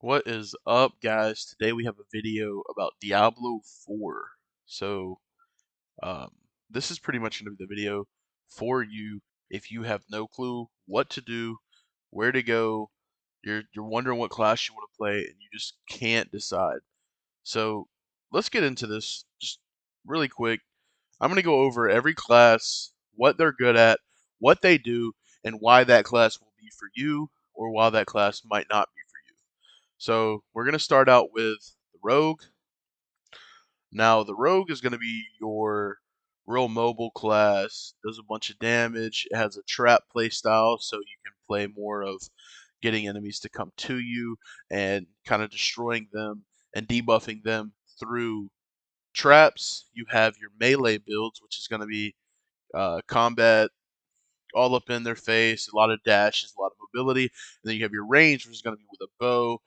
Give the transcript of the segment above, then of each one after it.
What is up, guys? Today we have a video about Diablo 4. So, um, this is pretty much going to be the video for you if you have no clue what to do, where to go, you're wondering what class you want to play, and you just can't decide. So, let's get into this just really quick. I'm going to go over every class, what they're good at, what they do, and why that class will be for you, or why that class might not be for you. So we're going to start out with the Rogue. Now, the Rogue is going to be your real mobile class, does a bunch of damage, it has a trap play style, so you can play more of getting enemies to come to you and kind of destroying them and debuffing them through traps. You have your melee builds, which is going to be combat all up in their face, a lot of dashes, a lot of mobility. And then you have your range, which is going to be with a bow.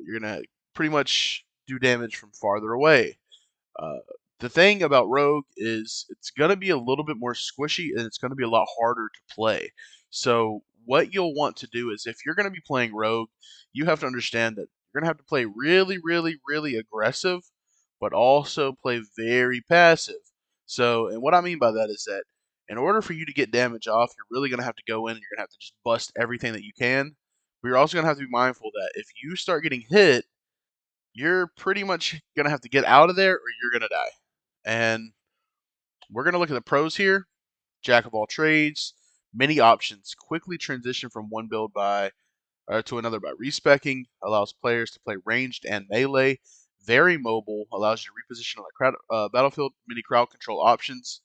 You're going to pretty much do damage from farther away. Uh, the thing about Rogue is it's going to be a little bit more squishy and it's going to be a lot harder to play. So what you'll want to do is if you're going to be playing Rogue, you have to understand that you're going to have to play really, really, really aggressive, but also play very passive. So, and what I mean by that is that in order for you to get damage off, you're really going to have to go in and you're going to have to just bust everything that you can. But you're also going to have to be mindful that if you start getting hit, you're pretty much going to have to get out of there or you're going to die. And we're going to look at the pros here. Jack of all trades, many options, quickly transition from one build to another by respecking, allows players to play ranged and melee, very mobile, allows you to reposition on the battlefield, many crowd control options,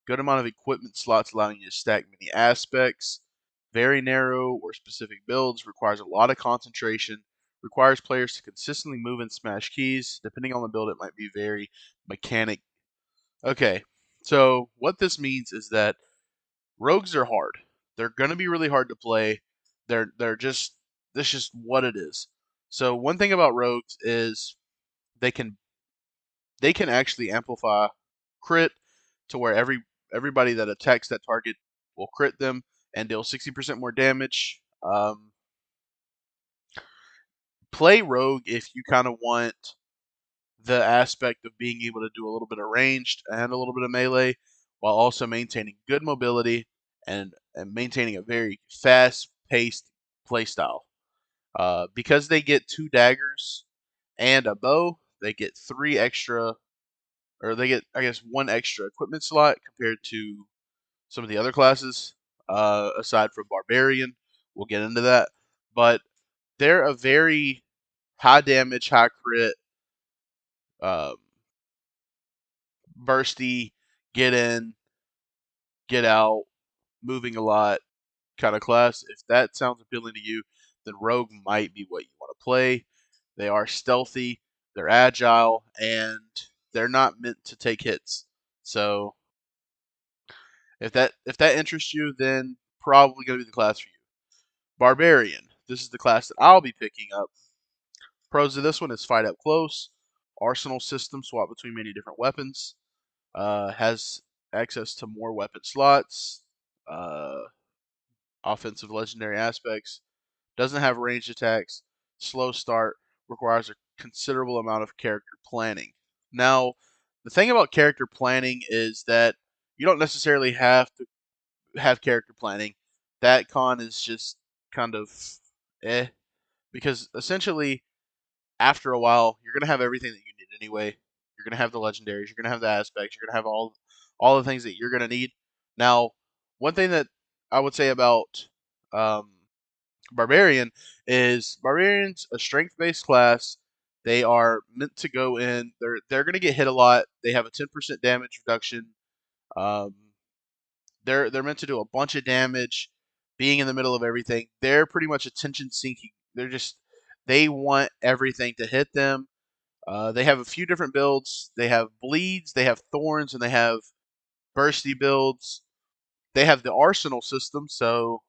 good amount of equipment slots allowing you to stack many aspects, very narrow or specific builds, requires a lot of concentration, requires players to consistently move and smash keys. Depending on the build, it might be very mechanic. Okay, so what this means is that rogues are hard. They're gonna be really hard to play. They're just That's just what it is. So one thing about rogues is they can they can actually amplify crit to where everybody that attacks that target will crit them and deal 60% more damage. Play rogue if you kind of want the aspect of being able to do a little bit of ranged and a little bit of melee while also maintaining good mobility and maintaining a very fast-paced playstyle. Because they get 2 daggers and a bow, they get 3 extra, or they get, I guess, 1 extra equipment slot compared to some of the other classes, aside from Barbarian. We'll get into that. But they're a very high damage, high crit, um, bursty, get in, get out, moving a lot kind of class. If that sounds appealing to you, then Rogue might be what you want to play. They are stealthy, they're agile, and they're not meant to take hits. So if that interests you, then probably going to be the class for you. Barbarian. This is the class that I'll be picking up. Pros of this one is fight up close, arsenal system, swap between many different weapons, has access to more weapon slots, uh, offensive legendary aspects, doesn't have ranged attacks, slow start, requires a considerable amount of character planning. Now, the thing about character planning is that you don't necessarily have to have character planning. That con is just kind of eh, because essentially after a while you're gonna have everything that you need anyway. You're gonna have the legendaries, you're gonna have the aspects, you're gonna have all the things that you're gonna need. Now, one thing that I would say about um, Barbarian is Barbarian's a strength-based class. They are meant to go in. They're going to get hit a lot. They have a 10% damage reduction. Um, they're meant to do a bunch of damage, being in the middle of everything. They're pretty much attention sinking. They want everything to hit them. They have a few different builds. They have bleeds, they have thorns, and they have bursty builds. They have the arsenal system, so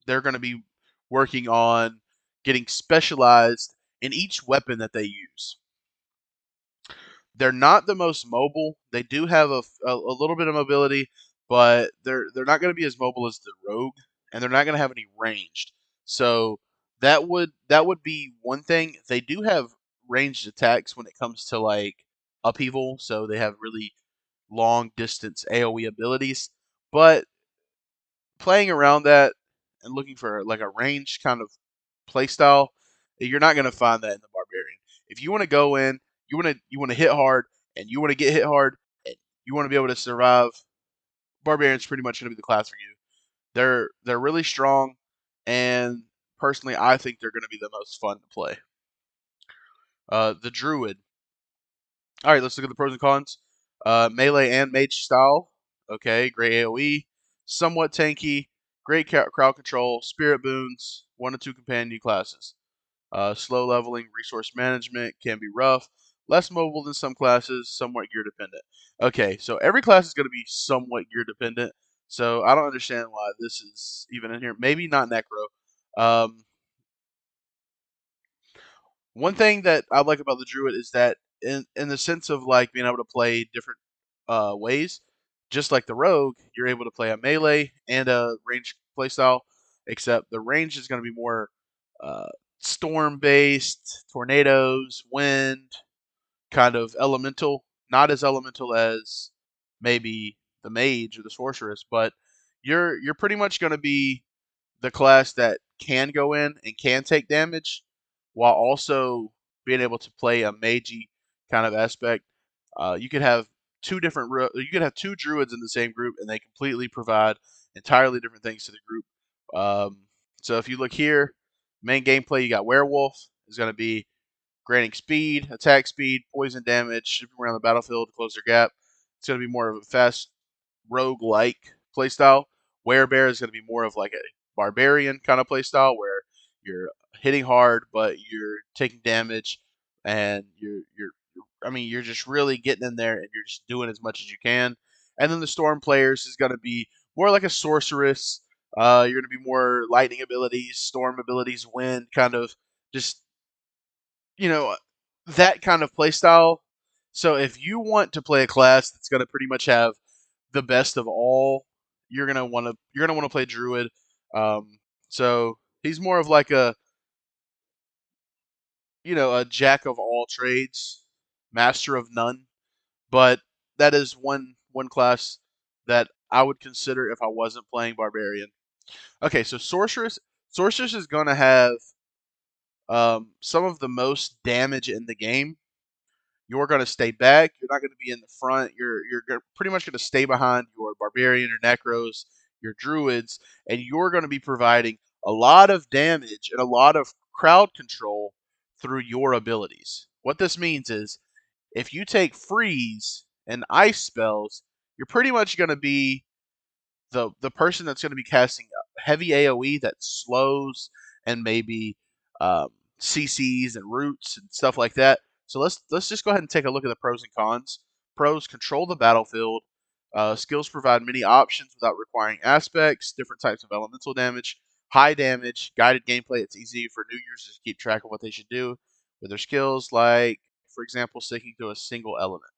they're going to be working on getting specialized in each weapon that they use. They're not the most mobile. They do have a little bit of mobility, but they're not going to be as mobile as the rogue, and they're not going to have any ranged. So that would be one thing. They do have ranged attacks when it comes to like upheaval, so they have really long distance AoE abilities. But playing around that and looking for like a range kind of playstyle, you're not going to find that in the barbarian. If you want to go in, you want to hit hard, and you want to get hit hard, and you want to be able to survive, barbarian's pretty much going to be the class for you. They're really strong, and personally, I think they're going to be the most fun to play. The druid. All right, let's look at the pros and cons. Melee and mage style. Okay, great AOE, somewhat tanky, great crowd control, spirit boons, 1 to 2 companion classes. Slow leveling, resource management can be rough, less mobile than some classes, somewhat gear dependent. Okay, so every class is going to be somewhat gear dependent. So I don't understand why this is even in here. Maybe not Necro. Um, One thing that I like about the Druid is that in the sense of like being able to play different ways, just like the Rogue, you're able to play a melee and a range playstyle, except the range is going to be more uh, storm based, tornadoes, wind, kind of elemental. Not as elemental as maybe the mage or the sorceress, but you're pretty much going to be the class that can go in and can take damage while also being able to play a magey kind of aspect. You could have you could have two druids in the same group, and they completely provide entirely different things to the group. Um, so if you look here, main gameplay, you got werewolf is going to be granting speed, attack speed, poison damage, shifting around the battlefield to close their gap. It's going to be more of a fast rogue-like playstyle. Werebear is going to be more of like a barbarian kind of playstyle where you're hitting hard, but you're taking damage, and I mean, you're just really getting in there and you're just doing as much as you can. And then the storm players is going to be more like a sorceress. You're going to be more lightning abilities, storm abilities, wind, kind of just you know, that kind of play style. So if you want to play a class that's going to pretty much have the best of all, you're gonna want to play Druid. So he's more of like a jack of all trades, master of none. But that is one class that I would consider if I wasn't playing Barbarian. Okay, so Sorceress is going to have some of the most damage in the game. You're going to stay back. You're not going to be in the front. You're pretty much going to stay behind your barbarian or necros, your druids, and you're going to be providing a lot of damage and a lot of crowd control through your abilities. What this means is if you take freeze and ice spells, you're pretty much going to be the person that's going to be casting heavy AOE that slows and maybe um, CCs and roots and stuff like that. So let's just go ahead and take a look at the pros and cons. Pros: control the battlefield. Skills provide many options without requiring aspects. Different types of elemental damage. High damage. Guided gameplay. It's easy for new users to keep track of what they should do with their skills, like, for example, sticking to a single element.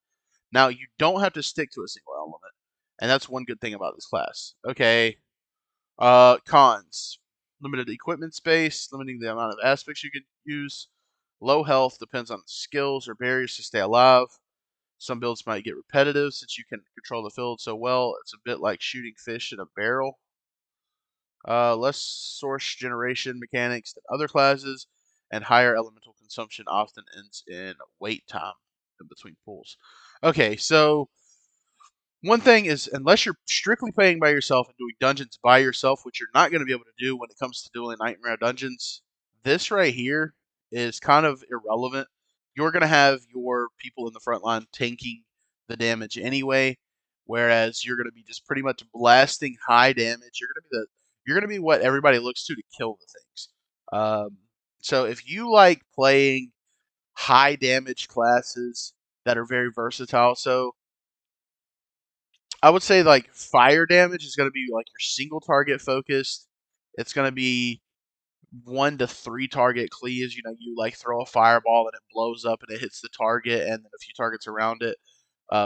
Now, you don't have to stick to a single element, and that's one good thing about this class. Okay, cons. Limited equipment space, limiting the amount of aspects you can use. Low health depends on skills or barriers to stay alive. Some builds might get repetitive since you can control the field so well. It's a bit like shooting fish in a barrel. Less source generation mechanics than other classes, and higher elemental consumption often ends in wait time in between pulls. Okay, so one thing is, unless you're strictly playing by yourself and doing dungeons by yourself, which you're not going to be able to do when it comes to doing Nightmare Dungeons, this right here is kind of irrelevant. You're going to have your people in the front line tanking the damage anyway, whereas you're going to be just pretty much blasting high damage. You're going to be what everybody looks to kill the things. Um, so if you like playing high damage classes that are very versatile, so I would say like fire damage is going to be like your single target focused. It's going to be 1 to 3 target cleaves. You like throw a fireball and it blows up and it hits the target and then a few targets around it.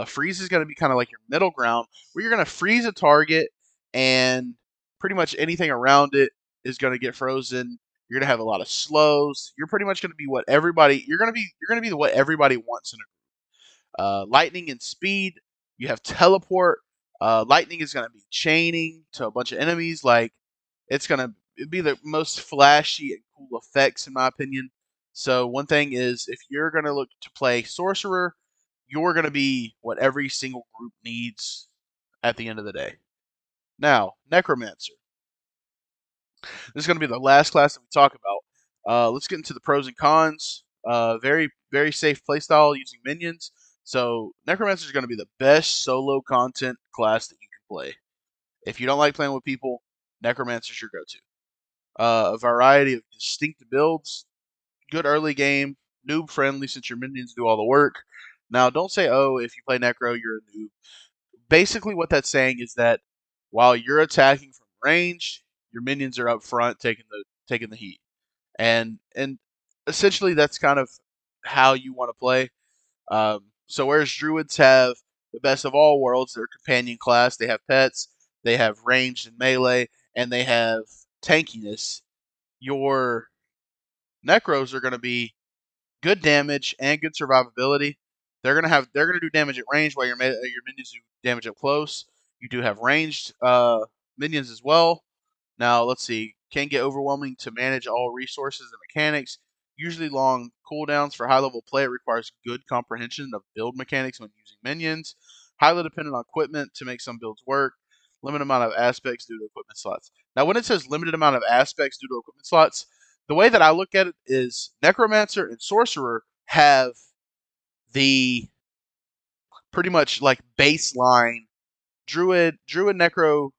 Freeze is going to be kind of like your middle ground where you're going to freeze a target and pretty much anything around it is going to get frozen. You're gonna have a lot of slows. You're pretty much gonna be what everybody. You're gonna be what everybody wants in a lightning and speed. You have teleport. Lightning is gonna be chaining to a bunch of enemies. Like it'd be the most flashy and cool effects in my opinion. So one thing is, if you're gonna look to play sorcerer, you're gonna be what every single group needs at the end of the day. Now, necromancer. This is going to be the last class that we talk about. Let's get into the pros and cons. Very, very safe playstyle using minions. So Necromancer is going to be the best solo content class that you can play. If you don't like playing with people, Necromancer is your go-to. A variety of distinct builds, good early game, noob friendly since your minions do all the work. Now, don't say, oh, if you play Necro, you're a noob. Basically, what that's saying is that while you're attacking from range, your minions are up front taking the heat, and essentially that's kind of how you want to play. So whereas druids have the best of all worlds, their companion class, they have pets, they have ranged and melee, and they have tankiness. Your necros are going to be good damage and good survivability. They're gonna do damage at range while your minions do damage up close. You do have ranged minions as well. Now let's see, can get overwhelming to manage all resources and mechanics. Usually long cooldowns for high level play. It requires good comprehension of build mechanics when using minions. Highly dependent on equipment to make some builds work. Limited amount of aspects due to equipment slots. Now when it says limited amount of aspects due to equipment slots, the way that I look at it is Necromancer and Sorcerer have the pretty much like baseline. Druid, Necro,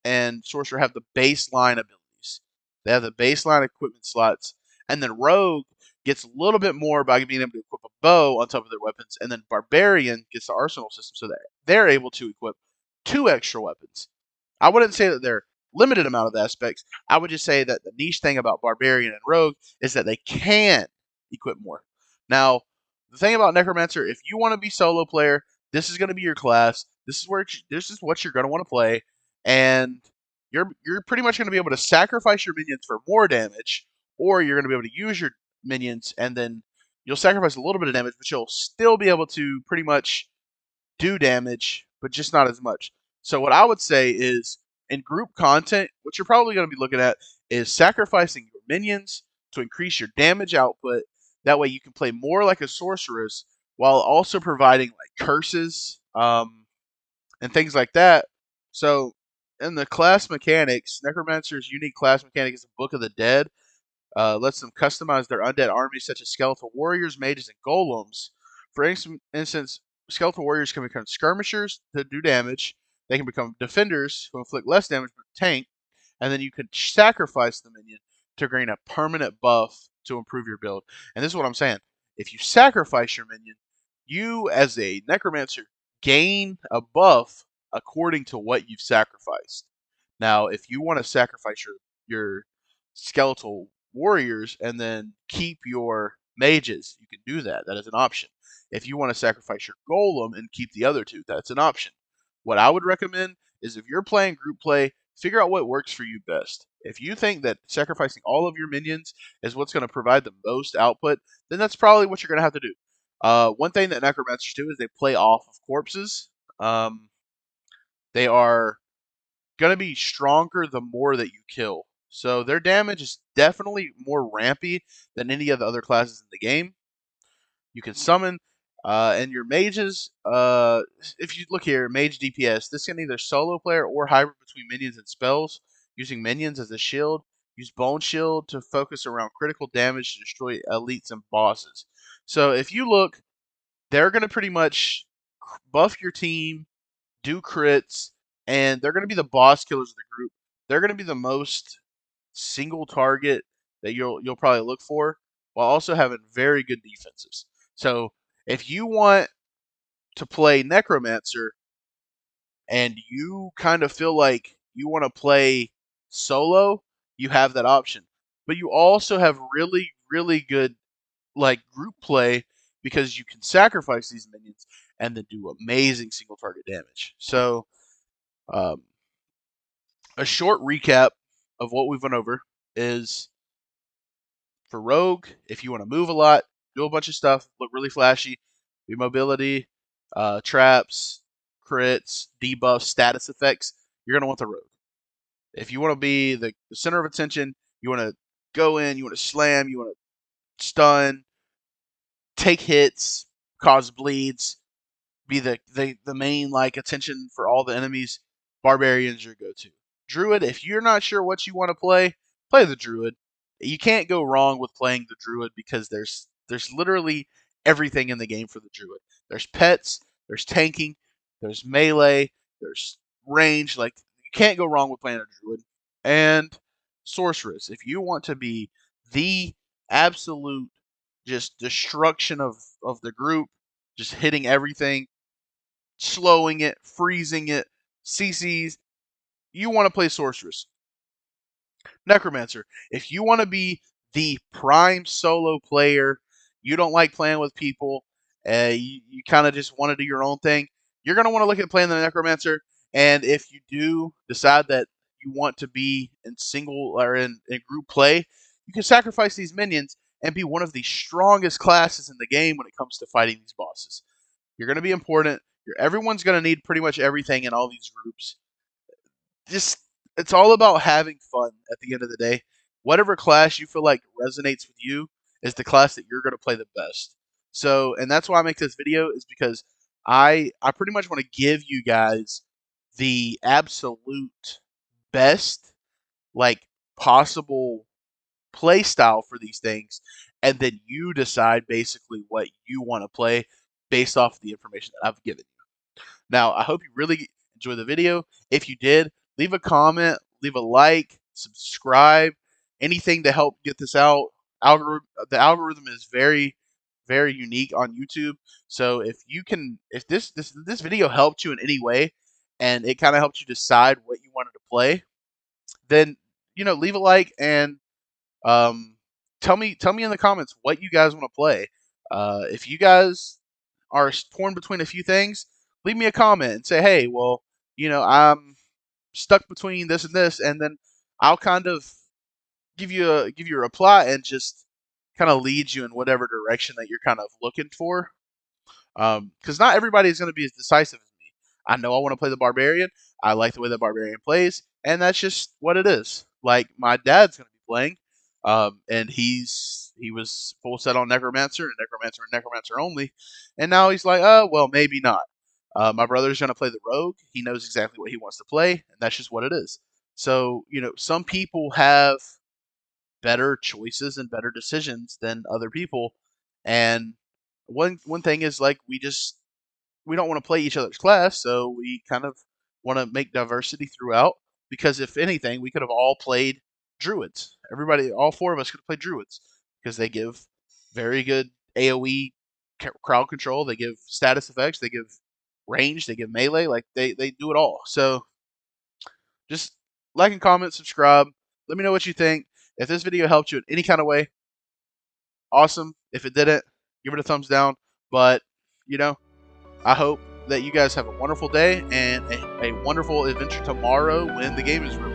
and Sorcerer have the baseline abilities. They have the baseline equipment slots, and then Rogue gets a little bit more by being able to equip a bow on top of their weapons, and then Barbarian gets the arsenal system so that they're able to equip 2 extra weapons. I wouldn't say that they're limited amount of aspects. I would just say that the niche thing about Barbarian and Rogue is that they can equip more. Now, the thing about Necromancer, if you want to be solo player, this is going to be your class. This is what you're going to want to play, and you're pretty much going to be able to sacrifice your minions for more damage, or you're going to be able to use your minions and then you'll sacrifice a little bit of damage, but you'll still be able to pretty much do damage, but just not as much. So what I would say is in group content, what you're probably going to be looking at is sacrificing your minions to increase your damage output. That way you can play more like a sorceress while also providing like curses and things like that. So in the class mechanics, Necromancer's unique class mechanic is the Book of the Dead, lets them customize their undead armies such as skeletal warriors, mages, and golems. For instance, skeletal warriors can become skirmishers to do damage. They can become defenders who inflict less damage but tank, and then you can sacrifice the minion to gain a permanent buff to improve your build. And this is what I'm saying. If you sacrifice your minion, you as a necromancer gain a buff according to what you've sacrificed. Now, if you want to sacrifice your skeletal warriors and then keep your mages, you can do that. That is an option. If you want to sacrifice your golem and keep the other two, that's an option. What I would recommend is if you're playing group play, figure out what works for you best. If you think that sacrificing all of your minions is what's going to provide the most output, then that's probably what you're going to have to do. One thing that necromancers do is they play off of corpses. They are going to be stronger the more that you kill. So their damage is definitely more rampy than any of the other classes in the game. You can summon, and your mages, if you look here, mage DPS, this can either solo player or hybrid between minions and spells, using minions as a shield. Use Bone Shield to focus around critical damage to destroy elites and bosses. So if you look, they're going to pretty much buff your team, do crits, and they're going to be the boss killers of the group. They're going to be the most single target that you'll probably look for, while also having very good defenses. So if you want to play Necromancer and you kind of feel like you want to play solo, you have that option. But you also have really, really good like group play because you can sacrifice these minions and then do amazing single target damage. So um, a short recap of what we've went over is For rogue, if you want to move a lot, do a bunch of stuff, look really flashy, do mobility, traps, crits, debuffs, status effects, you're going to want the rogue. If you want to be the center of attention, you want to go in, you want to slam, you want to stun, take hits, cause bleeds, be the main like attention for all the enemies, barbarian's your go-to. Druid, if you're not sure what you want to play the druid. You can't go wrong with playing the druid because there's literally everything in the game for the druid. There's pets, there's tanking, there's melee, there's range. Like you can't go wrong with playing a druid. And sorceress, if you want to be the absolute just destruction of the group, just hitting everything, slowing it, freezing it, CCs. You want to play Sorceress. Necromancer. If you want to be the prime solo player, you don't like playing with people, you kind of just want to do your own thing, you're going to want to look at playing the Necromancer. And if you do decide that you want to be in single or in group play, you can sacrifice these minions and be one of the strongest classes in the game when it comes to fighting these bosses. You're going to be important. Everyone's going to need pretty much everything in all these groups. Just it's all about having fun at the end of the day. Whatever class you feel like resonates with you is the class that you're going to play the best. So, and that's why I make this video is because I pretty much want to give you guys the absolute best like possible play style for these things, and then you decide basically what you want to play based off the information that I've given you. Now, I hope you really enjoyed the video. If you did, leave a comment, leave a like, subscribe, anything to help get this out. The algorithm is very, very unique on YouTube. So if this video helped you in any way, and it kind of helped you decide what you wanted to play, then leave a like and um, tell me in the comments what you guys want to play. If you guys are torn between a few things, leave me a comment and say, hey, well, I'm stuck between this and this, and then I'll kind of give you a reply and just kind of lead you in whatever direction that you're kind of looking for. Because not everybody is going to be as decisive as me. I know I want to play the barbarian. I like the way the barbarian plays, and that's just what it is. Like my dad's going to be playing, and he was full set on necromancer and necromancer only, and now he's like, oh well, maybe not. My brother's going to play the rogue. He knows exactly what he wants to play, and that's just what it is. So some people have better choices and better decisions than other people, and one thing is like we don't want to play each other's class, so we kind of want to make diversity throughout. Because if anything, we could have all played druids. Everybody, all four of us could have played druids because they give very good AOE crowd control. They give status effects. They give range. They give melee. Like they do it all. So just like and comment, subscribe. Let me know what you think. If this video helped you in any kind of way, awesome. If it didn't, give it a thumbs down. But I hope that you guys have a wonderful day and a wonderful adventure tomorrow when the game is released.